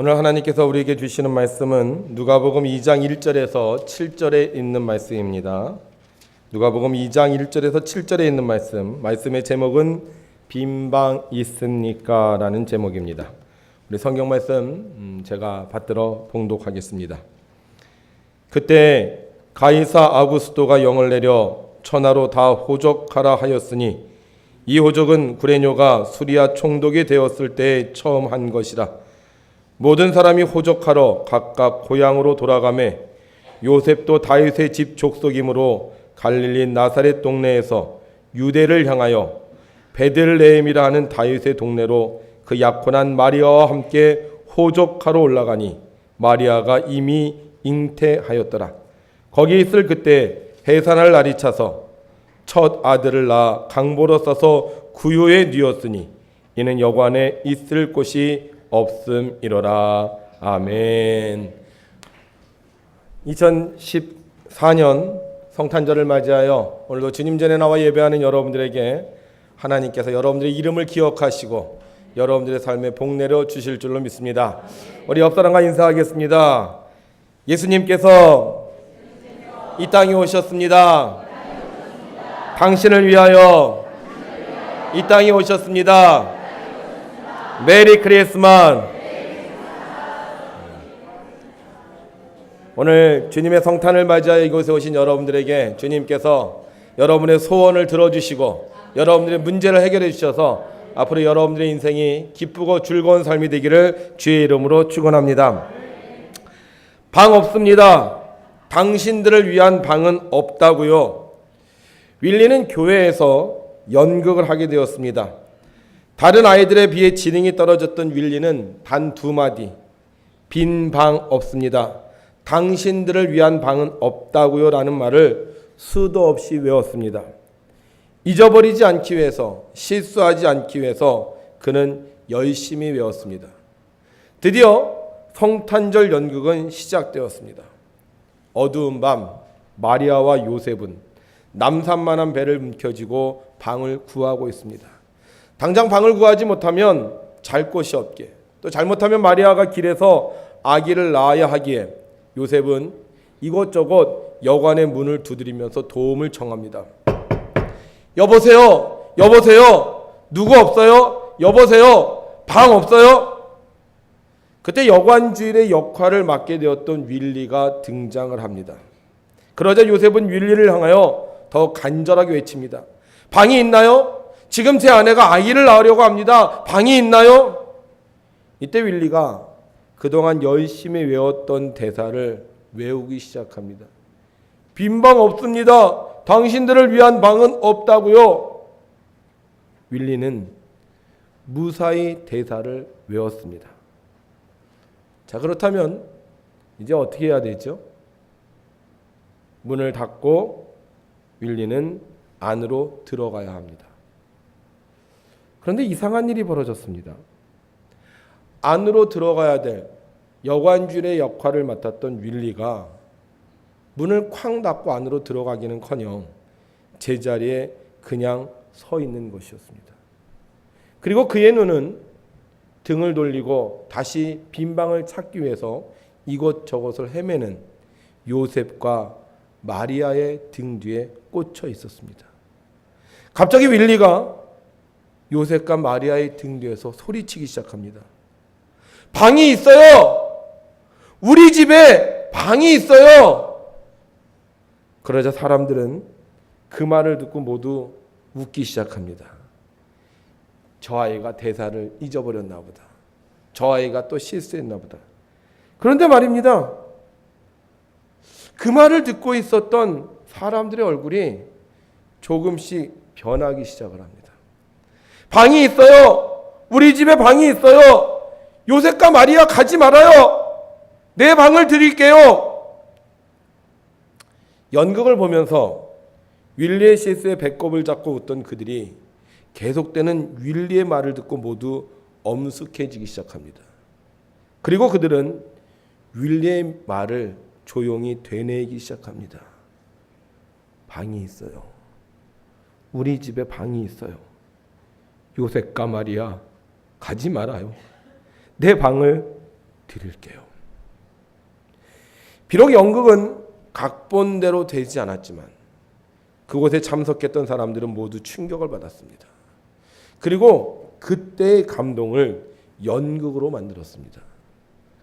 오늘 하나님께서 우리에게 주시는 말씀은 누가복음 2장 1절에서 7절에 있는 말씀입니다. 누가복음 2장 1절에서 7절에 있는 말씀의 제목은 빈방 있습니까? 라는 제목입니다. 우리 성경 말씀 제가 받들어 봉독하겠습니다. 그때 가이사 아구스도가 영을 내려 천하로 다 호적하라 하였으니 이 호적은 구레뇨가 수리아 총독이 되었을 때 처음 한 것이라. 모든 사람이 호적하러 각각 고향으로 돌아가매 요셉도 다윗의 집 족속이므로 갈릴리 나사렛 동네에서 유대를 향하여 베들레헴이라 하는 다윗의 동네로 그 약혼한 마리아와 함께 호적하러 올라가니 마리아가 이미 잉태하였더라. 거기 있을 그때 해산할 날이 차서 첫 아들을 낳아 강보로 싸서 구유에 뉘었으니 이는 여관에 있을 곳이 없음이로라. 아멘. 2014년 성탄절을 맞이하여 오늘도 주님 전에 나와 예배하는 여러분들에게 하나님께서 여러분들의 이름을 기억하시고 여러분들의 삶에 복 내려 주실 줄로 믿습니다. 우리 옆 사람과 인사하겠습니다. 예수님께서 이 땅에 오셨습니다. 당신을 위하여 이 땅에 오셨습니다. 메리 크리스마스. 오늘 주님의 성탄을 맞이하여 이곳에 오신 여러분들에게 주님께서 여러분의 소원을 들어주시고 여러분들의 문제를 해결해 주셔서 앞으로 여러분들의 인생이 기쁘고 즐거운 삶이 되기를 주의 이름으로 축원합니다. 방 없습니다. 당신들을 위한 방은 없다고요. 윌리는 교회에서 연극을 하게 되었습니다. 다른 아이들에 비해 지능이 떨어졌던 윌리는 단 두 마디, 빈 방 없습니다. 당신들을 위한 방은 없다고요 라는 말을 수도 없이 외웠습니다. 잊어버리지 않기 위해서, 실수하지 않기 위해서 그는 열심히 외웠습니다. 드디어 성탄절 연극은 시작되었습니다. 어두운 밤 마리아와 요셉은 남산만한 배를 움켜쥐고 방을 구하고 있습니다. 당장 방을 구하지 못하면 잘 곳이 없게, 또 잘못하면 마리아가 길에서 아기를 낳아야 하기에 요셉은 이곳저곳 여관의 문을 두드리면서 도움을 청합니다. 여보세요? 여보세요? 누구 없어요? 여보세요? 방 없어요? 그때 여관주일의 역할을 맡게 되었던 윌리가 등장을 합니다. 그러자 요셉은 윌리를 향하여 더 간절하게 외칩니다. 방이 있나요? 지금 제 아내가 아이를 낳으려고 합니다. 방이 있나요? 이때 윌리가 그동안 열심히 외웠던 대사를 외우기 시작합니다. 빈 방 없습니다. 당신들을 위한 방은 없다고요. 윌리는 무사히 대사를 외웠습니다. 자, 그렇다면 이제 어떻게 해야 되죠? 문을 닫고 윌리는 안으로 들어가야 합니다. 그런데 이상한 일이 벌어졌습니다. 안으로 들어가야 될 여관주일의 역할을 맡았던 윌리가 문을 쾅 닫고 안으로 들어가기는커녕 제자리에 그냥 서 있는 것이었습니다. 그리고 그의 눈은 등을 돌리고 다시 빈 방을 찾기 위해서 이곳저곳을 헤매는 요셉과 마리아의 등 뒤에 꽂혀 있었습니다. 갑자기 윌리가 요셉과 마리아의 등 뒤에서 소리치기 시작합니다. 방이 있어요! 우리 집에 방이 있어요! 그러자 사람들은 그 말을 듣고 모두 웃기 시작합니다. 저 아이가 대사를 잊어버렸나 보다. 저 아이가 또 실수했나 보다. 그런데 말입니다. 그 말을 듣고 있었던 사람들의 얼굴이 조금씩 변하기 시작을 합니다. 방이 있어요. 우리 집에 방이 있어요. 요셉과 마리아 가지 말아요. 내 방을 드릴게요. 연극을 보면서 윌리의 실수에 배꼽을 잡고 웃던 그들이 계속되는 윌리의 말을 듣고 모두 엄숙해지기 시작합니다. 그리고 그들은 윌리의 말을 조용히 되뇌이기 시작합니다. 방이 있어요. 우리 집에 방이 있어요. 요셉과 마리아 가지 말아요. 내 방을 드릴게요. 비록 연극은 각본대로 되지 않았지만 그곳에 참석했던 사람들은 모두 충격을 받았습니다. 그리고 그때의 감동을 연극으로 만들었습니다.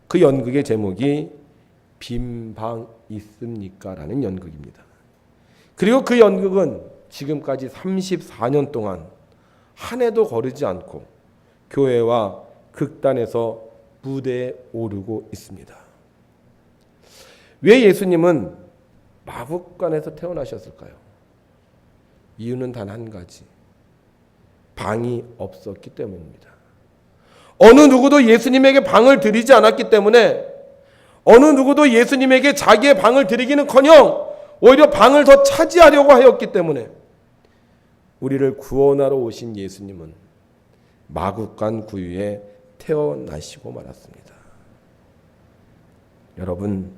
그 연극의 제목이 빈방 있습니까? 라는 연극입니다. 그리고 그 연극은 지금까지 34년 동안 한 해도 거르지 않고 교회와 극단에서 무대에 오르고 있습니다. 왜 예수님은 마구간에서 태어나셨을까요? 이유는 단 한 가지. 방이 없었기 때문입니다. 어느 누구도 예수님에게 방을 드리지 않았기 때문에 어느 누구도 예수님에게 자기의 방을 드리기는커녕 오히려 방을 더 차지하려고 하였기 때문에 우리를 구원하러 오신 예수님은 마구간 구유에 태어나시고 말았습니다. 여러분,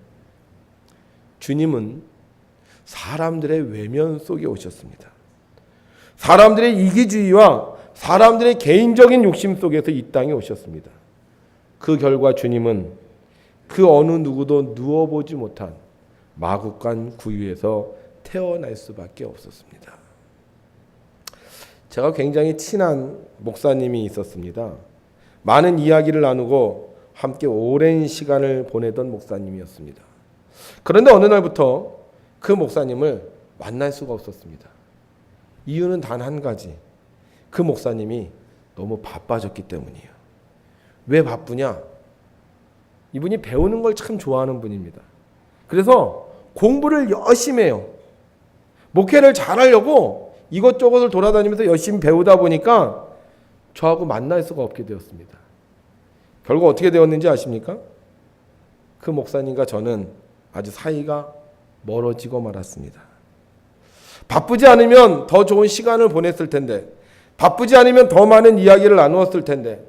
주님은 사람들의 외면 속에 오셨습니다. 사람들의 이기주의와 사람들의 개인적인 욕심 속에서 이 땅에 오셨습니다. 그 결과 주님은 그 어느 누구도 누워보지 못한 마구간 구유에서 태어날 수밖에 없었습니다. 제가 굉장히 친한 목사님이 있었습니다. 많은 이야기를 나누고 함께 오랜 시간을 보내던 목사님이었습니다. 그런데 어느 날부터 그 목사님을 만날 수가 없었습니다. 이유는 단 한 가지. 그 목사님이 너무 바빠졌기 때문이에요. 왜 바쁘냐? 이분이 배우는 걸 참 좋아하는 분입니다. 그래서 공부를 열심히 해요. 목회를 잘하려고 이것저것을 돌아다니면서 열심히 배우다 보니까 저하고 만날 수가 없게 되었습니다. 결국 어떻게 되었는지 아십니까? 그 목사님과 저는 아주 사이가 멀어지고 말았습니다. 바쁘지 않으면 더 좋은 시간을 보냈을 텐데, 바쁘지 않으면 더 많은 이야기를 나누었을 텐데,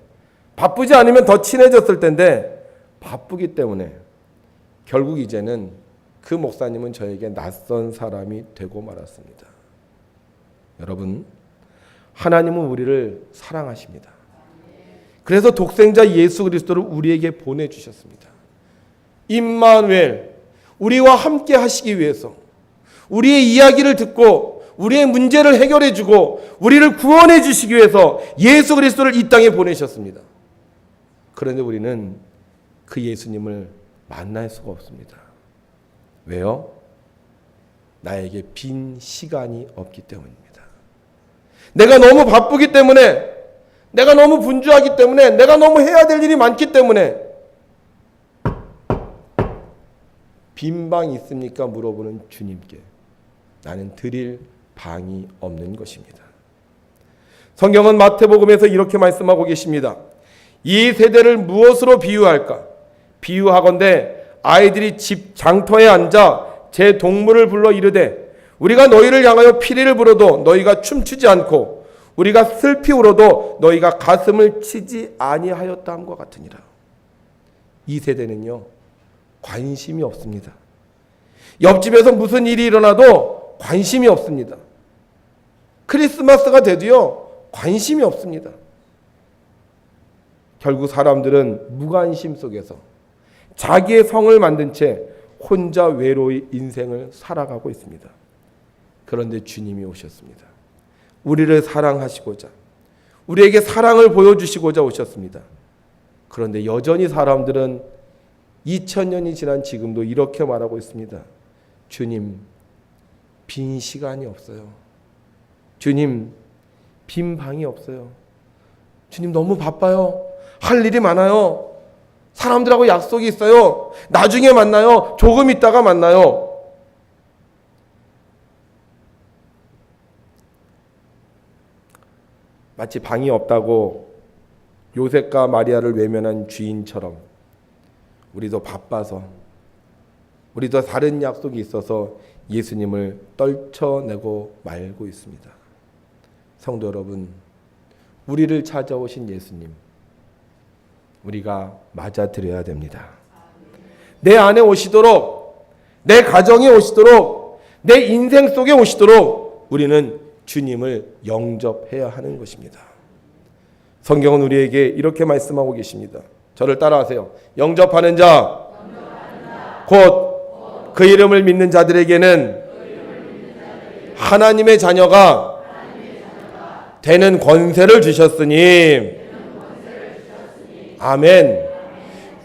바쁘지 않으면 더 친해졌을 텐데, 바쁘기 때문에 결국 이제는 그 목사님은 저에게 낯선 사람이 되고 말았습니다. 여러분, 하나님은 우리를 사랑하십니다. 그래서 독생자 예수 그리스도를 우리에게 보내주셨습니다. 임마누엘, 우리와 함께 하시기 위해서, 우리의 이야기를 듣고 우리의 문제를 해결해 주고 우리를 구원해 주시기 위해서 예수 그리스도를 이 땅에 보내셨습니다. 그런데 우리는 그 예수님을 만날 수가 없습니다. 왜요? 나에게 빈 시간이 없기 때문입니다. 내가 너무 바쁘기 때문에, 내가 너무 분주하기 때문에, 내가 너무 해야 될 일이 많기 때문에 빈 방 있습니까? 물어보는 주님께 나는 드릴 방이 없는 것입니다. 성경은 마태복음에서 이렇게 말씀하고 계십니다. 이 세대를 무엇으로 비유할까? 비유하건대 아이들이 집 장터에 앉아 제 동물을 불러 이르되 우리가 너희를 향하여 피리를 불어도 너희가 춤추지 않고 우리가 슬피 울어도 너희가 가슴을 치지 아니하였다 함과 같으니라. 이 세대는요, 관심이 없습니다. 옆집에서 무슨 일이 일어나도 관심이 없습니다. 크리스마스가 돼도요, 관심이 없습니다. 결국 사람들은 무관심 속에서 자기의 성을 만든 채 혼자 외로이 인생을 살아가고 있습니다. 그런데 주님이 오셨습니다. 우리를 사랑하시고자, 우리에게 사랑을 보여주시고자 오셨습니다. 그런데 여전히 사람들은 2000년이 지난 지금도 이렇게 말하고 있습니다. 주님, 빈 시간이 없어요. 주님, 빈 방이 없어요. 주님, 너무 바빠요. 할 일이 많아요. 사람들하고 약속이 있어요. 나중에 만나요. 조금 있다가 만나요. 마치 방이 없다고 요셉과 마리아를 외면한 주인처럼 우리도 바빠서, 우리도 다른 약속이 있어서 예수님을 떨쳐내고 말고 있습니다. 성도 여러분, 우리를 찾아오신 예수님, 우리가 맞아들여야 됩니다. 내 안에 오시도록, 내 가정에 오시도록, 내 인생 속에 오시도록 우리는 주님을 영접해야 하는 것입니다. 성경은 우리에게 이렇게 말씀하고 계십니다. 저를 따라하세요. 영접하는 자, 곧 그 이름을 믿는 자들에게는 하나님의 자녀가 되는 권세를 주셨으니. 아멘.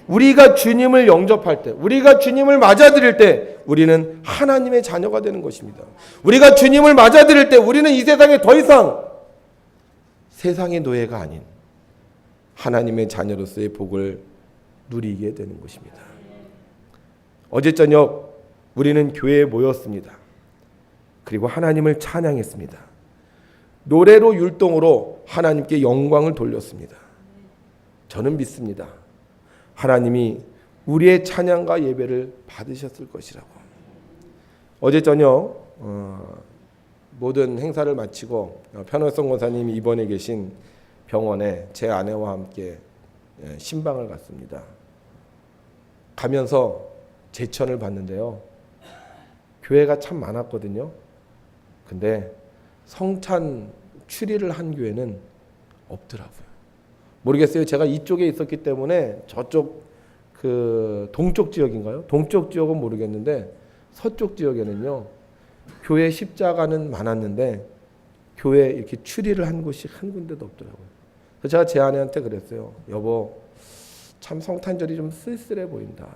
우리가 주님을 영접할 때, 우리가 주님을 맞아들일 때 우리는 하나님의 자녀가 되는 것입니다. 우리가 주님을 맞아들일 때 우리는 이 세상에 더 이상 세상의 노예가 아닌 하나님의 자녀로서의 복을 누리게 되는 것입니다. 어제 저녁 우리는 교회에 모였습니다. 그리고 하나님을 찬양했습니다. 노래로 율동으로 하나님께 영광을 돌렸습니다. 저는 믿습니다. 하나님이 우리의 찬양과 예배를 받으셨을 것이라고. 어제 저녁 모든 행사를 마치고 편월성 권사님이 입원해 계신 병원에 제 아내와 함께 신방을 갔습니다. 가면서 제천을 봤는데요. 교회가 참 많았거든요. 근데 성찬 추리를 한 교회는 없더라고요. 모르겠어요. 제가 이쪽에 있었기 때문에 저쪽 그 동쪽 지역인가요? 동쪽 지역은 모르겠는데 서쪽 지역에는요. 교회 십자가는 많았는데 교회 이렇게 추리를 한 곳이 한 군데도 없더라고요. 그래서 제가 제 아내한테 그랬어요. 여보, 참 성탄절이 좀 쓸쓸해 보인다.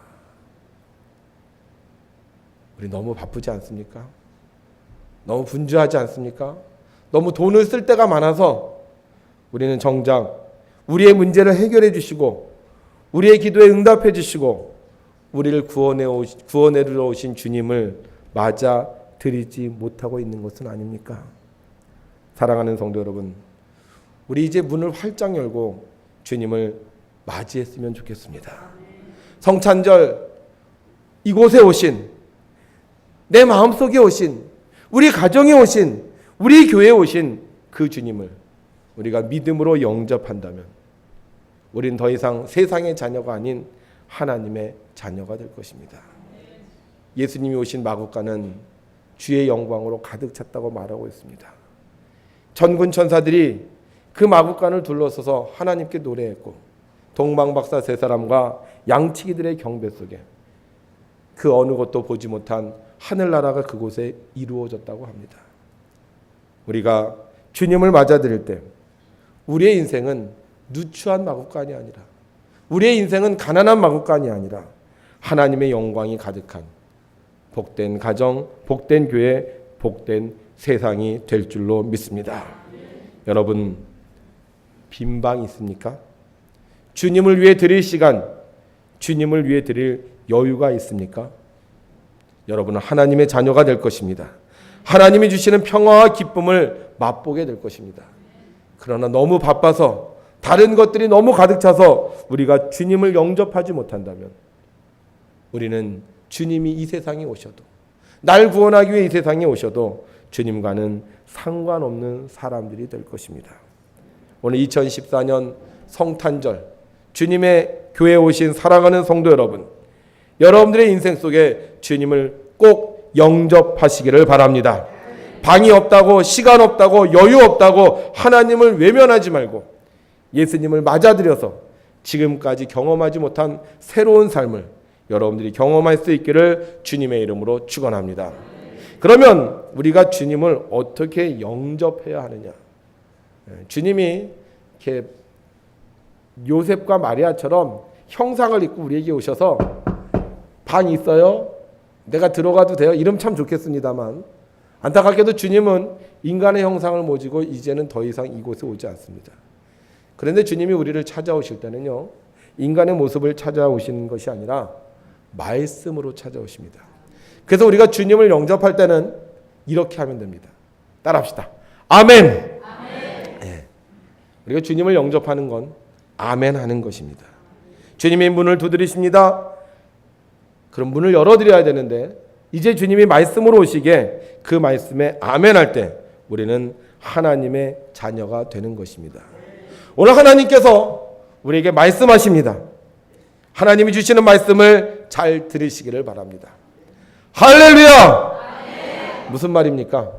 우리 너무 바쁘지 않습니까? 너무 분주하지 않습니까? 너무 돈을 쓸 때가 많아서 우리는 정작 우리의 문제를 해결해 주시고 우리의 기도에 응답해 주시고 우리를 구원해주러 오신 주님을 맞아 드리지 못하고 있는 것은 아닙니까? 사랑하는 성도 여러분, 우리 이제 문을 활짝 열고 주님을 맞이했으면 좋겠습니다. 성찬절 이곳에 오신, 내 마음속에 오신, 우리 가정에 오신, 우리 교회에 오신 그 주님을 우리가 믿음으로 영접한다면 우린 더 이상 세상의 자녀가 아닌 하나님의 자녀가 될 것입니다. 예수님이 오신 마국간은 주의 영광으로 가득 찼다고 말하고 있습니다. 천군 천사들이 그 마국간을 둘러서서 하나님께 노래했고 동방박사 세 사람과 양치기들의 경배 속에 그 어느 것도 보지 못한 하늘나라가 그곳에 이루어졌다고 합니다. 우리가 주님을 맞아들일 때 우리의 인생은 누추한 마국간이 아니라, 우리의 인생은 가난한 마국간이 아니라 하나님의 영광이 가득한 복된 가정, 복된 교회, 복된 세상이 될 줄로 믿습니다. 여러분, 빈 방 있습니까? 주님을 위해 드릴 시간, 주님을 위해 드릴 여유가 있습니까? 여러분은 하나님의 자녀가 될 것입니다. 하나님이 주시는 평화와 기쁨을 맛보게 될 것입니다. 그러나 너무 바빠서 다른 것들이 너무 가득 차서 우리가 주님을 영접하지 못한다면 우리는 주님이 이 세상에 오셔도, 날 구원하기 위해 이 세상에 오셔도 주님과는 상관없는 사람들이 될 것입니다. 오늘 2014년 성탄절, 주님의 교회에 오신 사랑하는 성도 여러분, 여러분들의 인생 속에 주님을 꼭 영접하시기를 바랍니다. 방이 없다고, 시간 없다고, 여유 없다고 하나님을 외면하지 말고 예수님을 맞아들여서 지금까지 경험하지 못한 새로운 삶을 여러분들이 경험할 수 있기를 주님의 이름으로 축원합니다. 그러면 우리가 주님을 어떻게 영접해야 하느냐? 주님이 이렇게 요셉과 마리아처럼 형상을 입고 우리에게 오셔서 방 있어요? 내가 들어가도 돼요? 이러면 참 좋겠습니다만 안타깝게도 주님은 인간의 형상을 모시고 이제는 더 이상 이곳에 오지 않습니다. 그런데 주님이 우리를 찾아오실 때는요, 인간의 모습을 찾아오시는 것이 아니라 말씀으로 찾아오십니다. 그래서 우리가 주님을 영접할 때는 이렇게 하면 됩니다. 따라합시다. 아멘. 아멘. 네. 우리가 주님을 영접하는 건 아멘 하는 것입니다. 주님이 문을 두드리십니다. 그럼 문을 열어드려야 되는데 이제 주님이 말씀으로 오시게 그 말씀에 아멘 할 때 우리는 하나님의 자녀가 되는 것입니다. 오늘 하나님께서 우리에게 말씀하십니다. 하나님이 주시는 말씀을 잘 들으시기를 바랍니다. 할렐루야! 아멘. 무슨 말입니까?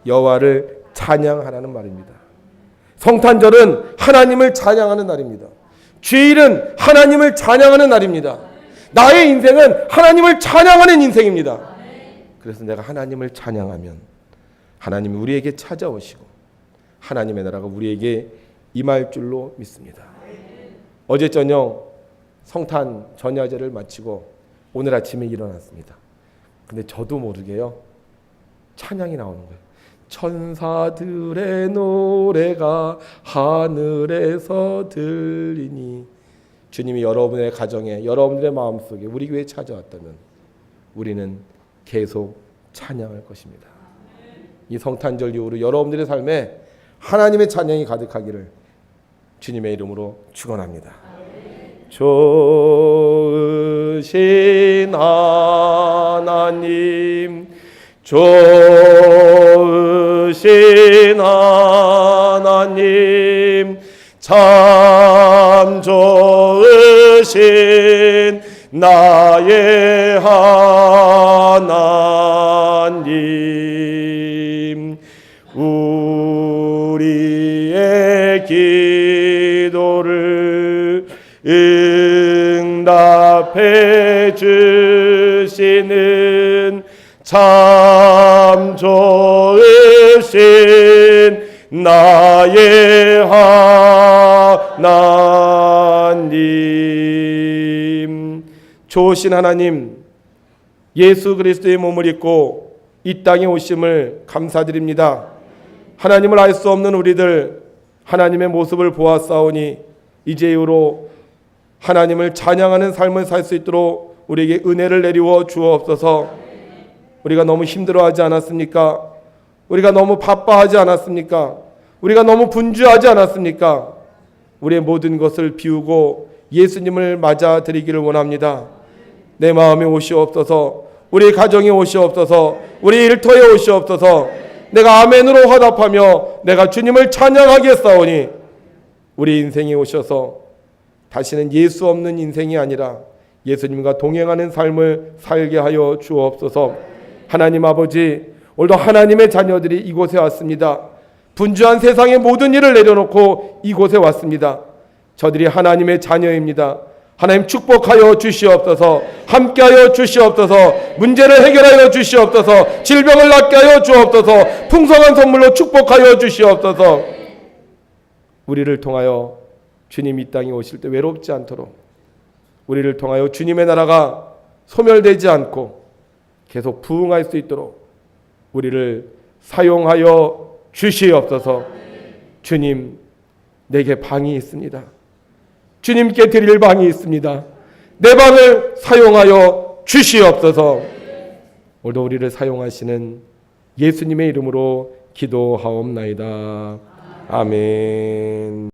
여호와를 찬양하라는 말입니다. 성탄절은 하나님을 찬양하는 날입니다. 주일은 하나님을 찬양하는 날입니다. 나의 인생은 하나님을 찬양하는 인생입니다. 그래서 내가 하나님을 찬양하면 하나님이 우리에게 찾아오시고 하나님의 나라가 우리에게 임할 줄로 믿습니다. 어제 저녁 성탄 전야제를 마치고 오늘 아침에 일어났습니다. 근데 저도 모르게요, 찬양이 나오는 거예요. 천사들의 노래가 하늘에서 들리니. 주님이 여러분의 가정에, 여러분들의 마음속에, 우리 교회에 찾아왔다면 우리는 계속 찬양할 것입니다. 이 성탄절 이후로 여러분들의 삶에 하나님의 찬양이 가득하기를 주님의 이름으로 축원합니다. 좋으신 하나님, 좋으신 하나님, 참 좋으신 나의 하나님, 우리의 기도를 응답해 주시는 참 좋으신 나의 하나님. 좋으신 하나님, 예수 그리스도의 몸을 입고 이 땅에 오심을 감사드립니다. 하나님을 알 수 없는 우리들, 하나님의 모습을 보았사오니 이제 이후로 하나님을 찬양하는 삶을 살 수 있도록 우리에게 은혜를 내리워 주옵소서. 우리가 너무 힘들어하지 않았습니까? 우리가 너무 바빠하지 않았습니까? 우리가 너무 분주하지 않았습니까? 우리의 모든 것을 비우고 예수님을 맞아드리기를 원합니다. 내 마음에 오시옵소서. 우리 가정에 오시옵소서. 우리 일터에 오시옵소서. 내가 아멘으로 화답하며 내가 주님을 찬양하겠사오니 우리 인생에 오셔서 다시는 예수 없는 인생이 아니라 예수님과 동행하는 삶을 살게 하여 주옵소서. 하나님 아버지, 오늘도 하나님의 자녀들이 이곳에 왔습니다. 분주한 세상의 모든 일을 내려놓고 이곳에 왔습니다. 저들이 하나님의 자녀입니다. 하나님 축복하여 주시옵소서. 함께하여 주시옵소서. 문제를 해결하여 주시옵소서. 질병을 낫게 하여 주옵소서. 풍성한 선물로 축복하여 주시옵소서. 우리를 통하여 주님 이 땅에 오실 때 외롭지 않도록, 우리를 통하여 주님의 나라가 소멸되지 않고 계속 부흥할 수 있도록 우리를 사용하여 주시옵소서. 주님, 내게 방이 있습니다. 주님께 드릴 방이 있습니다. 내 방을 사용하여 주시옵소서. 오늘도 우리를 사용하시는 예수님의 이름으로 기도하옵나이다. 아멘.